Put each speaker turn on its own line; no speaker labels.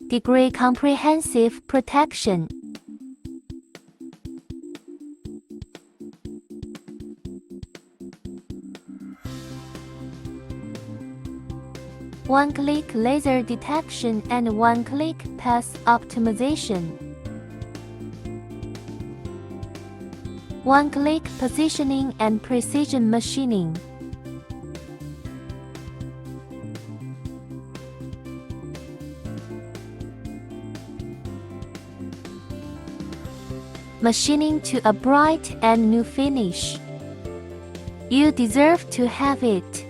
degree comprehensive protection. One-click laser detection and one-click path optimization. One-click positioning and precision machining. Machining to a bright and new finish. You deserve to have it.